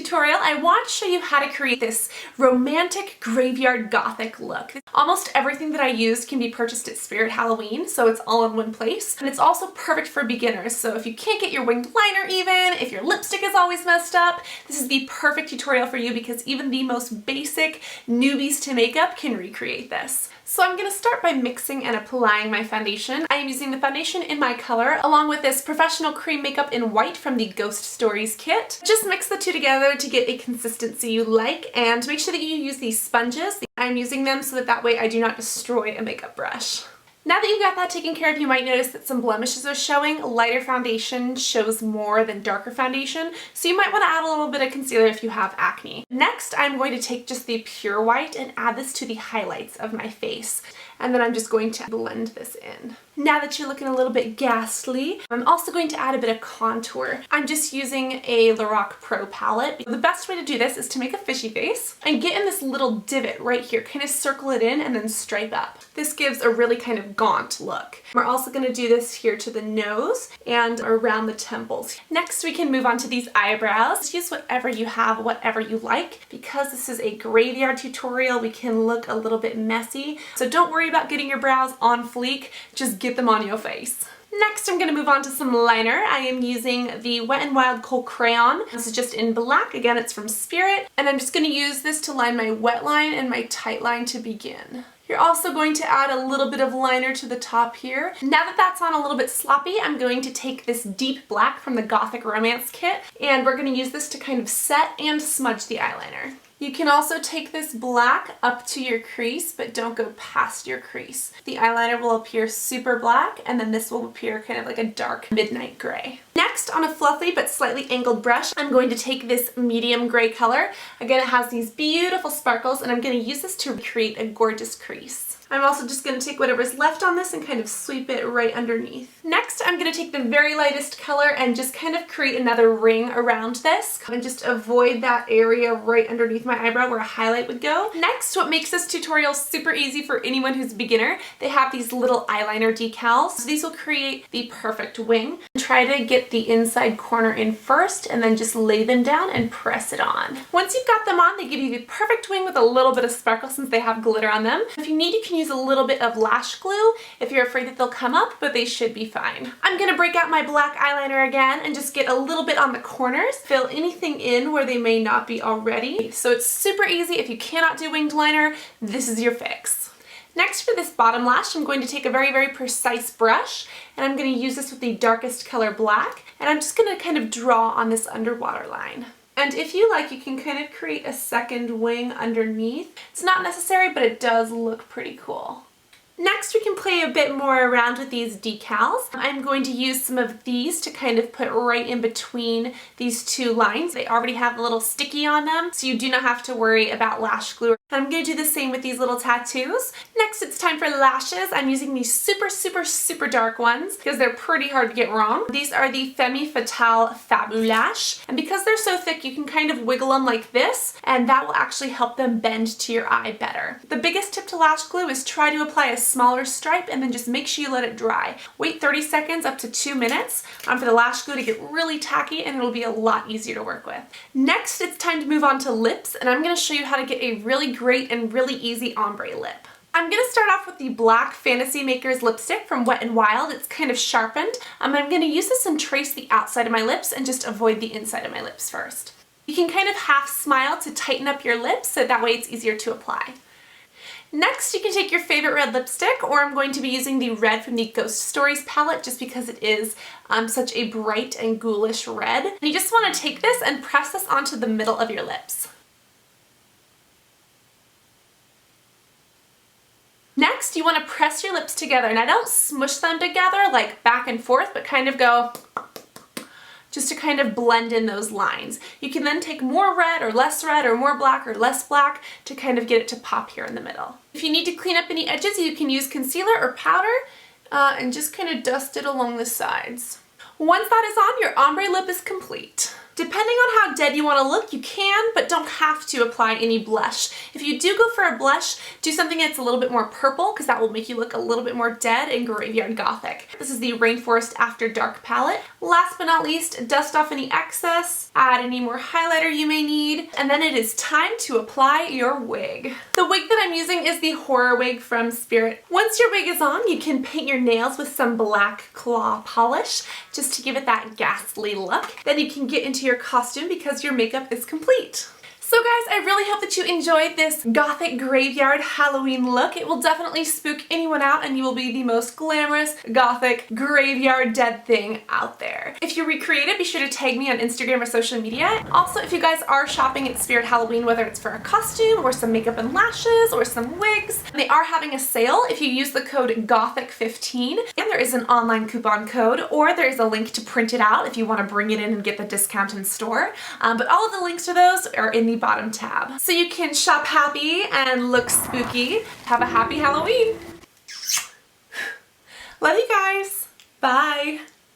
tutorial, I want to show you how to create this romantic graveyard gothic look. Almost everything that I used can be purchased at Spirit Halloween, so it's all in one place. And it's also perfect for beginners, so if you can't get your winged liner even, if your lipstick is always messed up, this is the perfect tutorial for you because even the most basic newbies to makeup can recreate this. So I'm going to start by mixing and applying my foundation. I am using the foundation in my color along with this professional cream makeup in white from the Ghost Stories kit. Just mix the two together to get a consistency you like and make sure that you use these sponges. I'm using them so that way I do not destroy a makeup brush. Now that you've got that taken care of, you might notice that some blemishes are showing. Lighter foundation shows more than darker foundation, so you might want to add a little bit of concealer if you have acne. Next, I'm going to take just the pure white and add this to the highlights of my face. And then I'm just going to blend this in. Now that you're looking a little bit ghastly, I'm also going to add a bit of contour. I'm just using a Lorac Pro palette. The best way to do this is to make a fishy face and get in this little divot right here, kind of circle it in and then stripe up. This gives a really kind of gaunt look. We're also going to do this here to the nose and around the temples. Next, we can move on to these eyebrows. Just use whatever you have, whatever you like. Because this is a graveyard tutorial, we can look a little bit messy. So don't worry about getting your brows on fleek, just get them on your face. Next, I'm going to move on to some liner. I am using the Wet n Wild Kohl Crayon. This is just in black. Again, it's from Spirit. And I'm just going to use this to line my wet line and my tight line to begin. You're also going to add a little bit of liner to the top here. Now that that's on a little bit sloppy, I'm going to take this deep black from the Gothic Romance kit, and we're going to use this to kind of set and smudge the eyeliner. You can also take this black up to your crease, but don't go past your crease. The eyeliner will appear super black, and then this will appear kind of like a dark midnight gray. Next, on a fluffy but slightly angled brush, I'm going to take this medium gray color. Again, it has these beautiful sparkles, and I'm going to use this to create a gorgeous crease. I'm also just going to take whatever's left on this and kind of sweep it right underneath. Next, I'm going to take the very lightest color and just kind of create another ring around this and just avoid that area right underneath my eyebrow where a highlight would go. Next, what makes this tutorial super easy for anyone who's a beginner, they have these little eyeliner decals. So these will create the perfect wing. Try to get the inside corner in first and then just lay them down and press it on. Once you've got them on, they give you the perfect wing with a little bit of sparkle since they have glitter on them. If you need, you can use a little bit of lash glue if you're afraid that they'll come up, but they should be fine. I'm going to break out my black eyeliner again and just get a little bit on the corners, fill anything in where they may not be already. So it's super easy. If you cannot do winged liner, this is your fix. Next, for this bottom lash, I'm going to take a very, very precise brush, and I'm going to use this with the darkest color black, and I'm just going to kind of draw on this underwater line. And if you like, you can kind of create a second wing underneath. It's not necessary, but it does look pretty cool. Next, we can play a bit more around with these decals. I'm going to use some of these to kind of put right in between these two lines. They already have a little sticky on them, so you do not have to worry about lash glue. I'm going to do the same with these little tattoos. Next, it's time for lashes. I'm using these super, super, super dark ones because they're pretty hard to get wrong. These are the Femme Fatale Fabulash, and because they're so thick, you can kind of wiggle them like this, and that will actually help them bend to your eye better. The biggest tip to lash glue is try to apply a smaller stripe and then just make sure you let it dry. Wait 30 seconds up to 2 minutes for the lash glue to get really tacky, and it'll be a lot easier to work with. Next, it's time to move on to lips, and I'm going to show you how to get a really great and really easy ombre lip. I'm going to start off with the black Fantasy Makers lipstick from Wet n Wild. It's kind of sharpened. I'm going to use this and trace the outside of my lips and just avoid the inside of my lips first. You can kind of half smile to tighten up your lips so that way it's easier to apply. Next, you can take your favorite red lipstick, or I'm going to be using the red from the Ghost Stories palette just because it is such a bright and ghoulish red. And you just want to take this and press this onto the middle of your lips. Next, you want to press your lips together. Now don't smush them together like back and forth, but kind of go just to kind of blend in those lines. You can then take more red or more black or less black to kind of get it to pop here in the middle. If you need to clean up any edges, you can use concealer or powder and just kind of dust it along the sides. Once that is on, your ombre lip is complete. Depending on how dead you want to look, you can, but don't have to apply any blush. If you do go for a blush, do something that's a little bit more purple because that will make you look a little bit more dead and graveyard gothic. This is the Rainforest After Dark palette. Last but not least, dust off any excess, add any more highlighter you may need, and then it is time to apply your wig. The wig that I'm using is the horror wig from Spirit. Once your wig is on, you can paint your nails with some black claw polish just to give it that ghastly look. Then you can get into your costume because your makeup is complete. So guys, I really hope that you enjoyed this gothic graveyard Halloween look. It will definitely spook anyone out and you will be the most glamorous gothic graveyard dead thing out there. If you recreate it, be sure to tag me on Instagram or social media. Also, if you guys are shopping at Spirit Halloween, whether it's for a costume or some makeup and lashes or some wigs, they are having a sale if you use the code GOTHIC15, and there is an online coupon code, or there is a link to print it out if you want to bring it in and get the discount in store. But all of the links to those are in the bottom tab. So you can shop happy and look spooky. Have a happy Halloween. Love you guys. Bye.